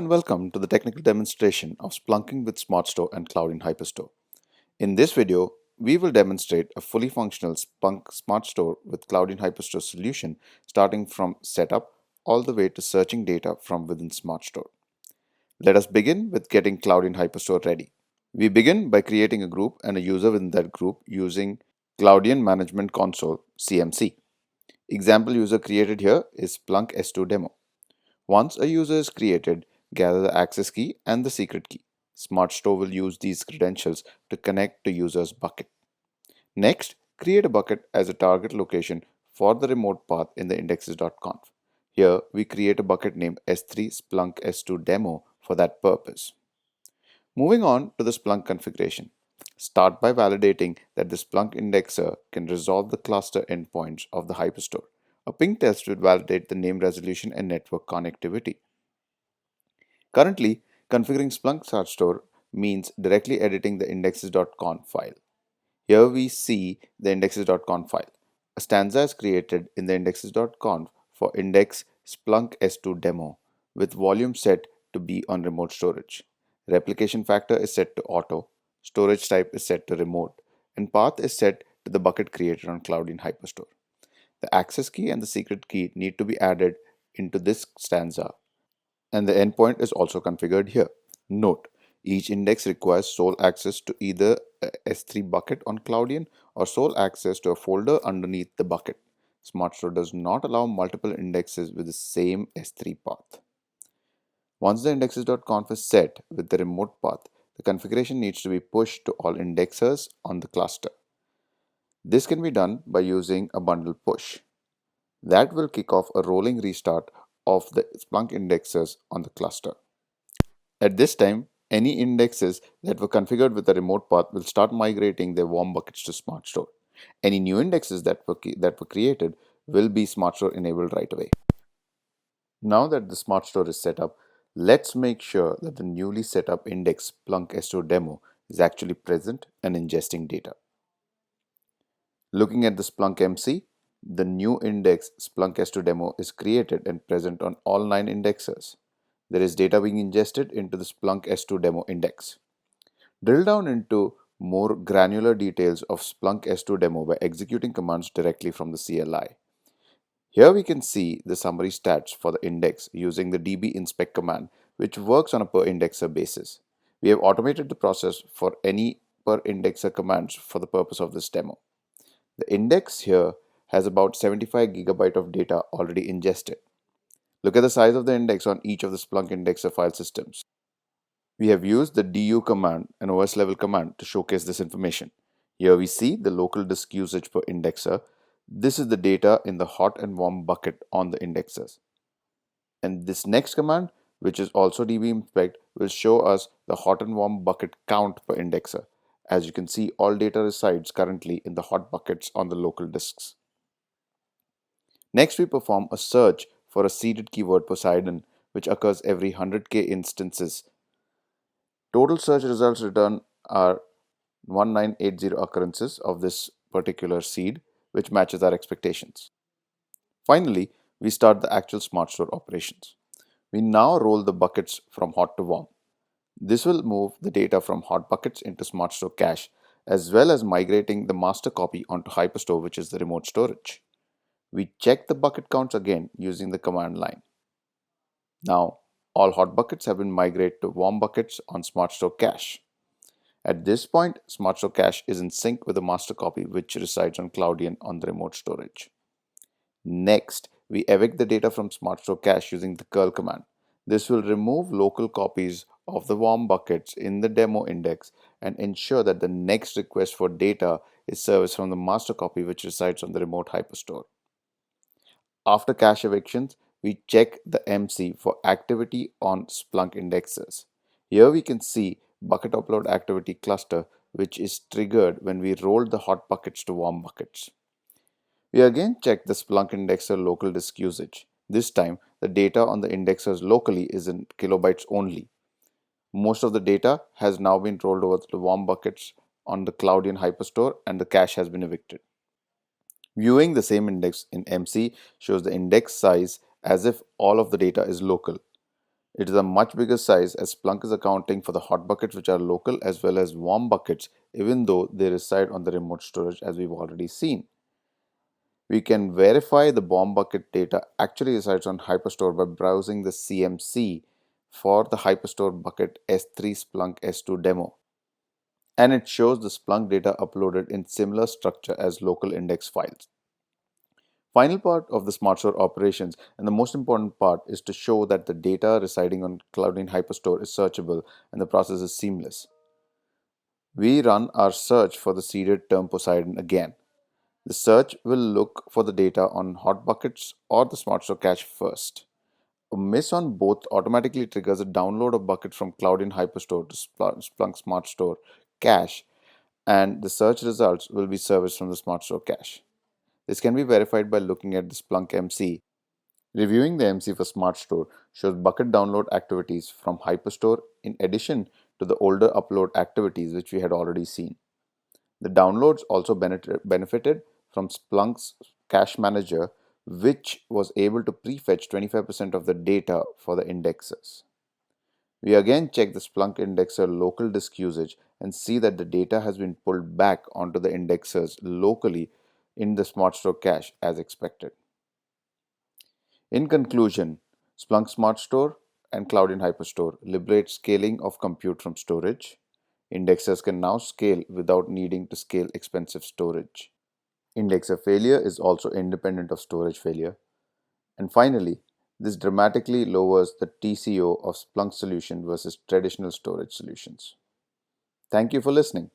and welcome to the technical demonstration of Splunking with SmartStore and Cloudian HyperStore. In this video, we will demonstrate a fully functional Splunk SmartStore with Cloudian HyperStore solution starting from setup all the way to searching data from within SmartStore. Let us begin with getting Cloudian HyperStore ready. We begin by creating a group and a user within that group using Cloudian Management Console CMC. Example user created here is Splunk S2 demo. Once a user is created, gather the access key and the secret key. SmartStore will use these credentials to connect to user's bucket. Next, create a bucket as a target location for the remote path in the indexes.conf. Here, we create a bucket named S3 Splunk S2 demo for that purpose. Moving on to the Splunk configuration. Start by validating that the Splunk indexer can resolve the cluster endpoints of the HyperStore. A ping test will validate the name resolution and network connectivity. Currently, configuring Splunk SmartStore means directly editing the indexes.conf file. Here we see the indexes.conf file. A stanza is created in the indexes.conf for index Splunk S2 demo with volume set to be on remote storage. Replication factor is set to auto, storage type is set to remote, and path is set to the bucket created on Cloudian HyperStore. The access key and the secret key need to be added into this stanza, and the endpoint is also configured here. Note, each index requires sole access to either a S3 bucket on Cloudian or sole access to a folder underneath the bucket. SmartStore does not allow multiple indexes with the same S3 path. Once the indexes.conf is set with the remote path, the configuration needs to be pushed to all indexers on the cluster. This can be done by using a bundle push. That will kick off a rolling restart of the Splunk indexes on the cluster. At this time, any indexes that were configured with a remote path will start migrating their warm buckets to SmartStore. Any new indexes that were created will be SmartStore enabled right away. Now that the SmartStore is set up, let's make sure that the newly set up index Splunk S2 demo is actually present and ingesting data. Looking at the Splunk MC, the new index Splunk S2 demo is created and present on all 9 indexers. There is data being ingested into the Splunk S2 demo index. Drill down into more granular details of Splunk S2 demo by executing commands directly from the CLI. Here we can see the summary stats for the index using the db-inspect command, which works on a per indexer basis. We have automated the process for any per indexer commands for the purpose of this demo. The index here has about 75 GB of data already ingested. Look at the size of the index on each of the Splunk indexer file systems. We have used the du command, an OS level command, to showcase this information. Here we see the local disk usage per indexer. This is the data in the hot and warm bucket on the indexers. And this next command, which is also db-inspect, will show us the hot and warm bucket count per indexer. As you can see, all data resides currently in the hot buckets on the local disks. Next, we perform a search for a seeded keyword Poseidon, which occurs every 100k instances. Total search results returned are 1980 occurrences of this particular seed, which matches our expectations. Finally, we start the actual SmartStore operations. We now roll the buckets from hot to warm. This will move the data from hot buckets into SmartStore cache, as well as migrating the master copy onto HyperStore, which is the remote storage. We check the bucket counts again using the command line. Now, all hot buckets have been migrated to warm buckets on SmartStore cache. At this point, SmartStore cache is in sync with the master copy, which resides on Cloudian on the remote storage. Next, we evict the data from SmartStore cache using the curl command. This will remove local copies of the warm buckets in the demo index and ensure that the next request for data is serviced from the master copy, which resides on the remote HyperStore. After cache evictions, we check the MC for activity on Splunk indexes. Here we can see bucket upload activity cluster, which is triggered when we rolled the hot buckets to warm buckets. We again check the Splunk indexer local disk usage. This time, the data on the indexers locally is in kilobytes only. Most of the data has now been rolled over to the warm buckets on the Cloudian HyperStore and the cache has been evicted. Viewing the same index in MC shows the index size as if all of the data is local. It is a much bigger size as Splunk is accounting for the hot buckets which are local as well as warm buckets, even though they reside on the remote storage as we've already seen. We can verify the bomb bucket data actually resides on HyperStore by browsing the CMC for the HyperStore bucket S3 Splunk S2 demo. And it shows the Splunk data uploaded in similar structure as local index files. Final part of the SmartStore operations and the most important part is to show that the data residing on Cloudian HyperStore is searchable and the process is seamless. We run our search for the seeded term Poseidon again. The search will look for the data on hot buckets or the SmartStore cache first. A miss on both automatically triggers a download of buckets from Cloudian HyperStore to Splunk SmartStore cache, and the search results will be serviced from the SmartStore cache. This can be verified by looking at the Splunk MC. Reviewing the MC for SmartStore shows bucket download activities from HyperStore in addition to the older upload activities which we had already seen. The downloads also benefited from Splunk's cache manager, which was able to prefetch 25% of the data for the indexers. We again check the Splunk indexer local disk usage and see that the data has been pulled back onto the indexers locally in the SmartStore cache as expected. In conclusion, Splunk SmartStore and Cloudian HyperStore liberate scaling of compute from storage. Indexers can now scale without needing to scale expensive storage. Indexer failure is also independent of storage failure. And finally, this dramatically lowers the TCO of Splunk solution versus traditional storage solutions. Thank you for listening.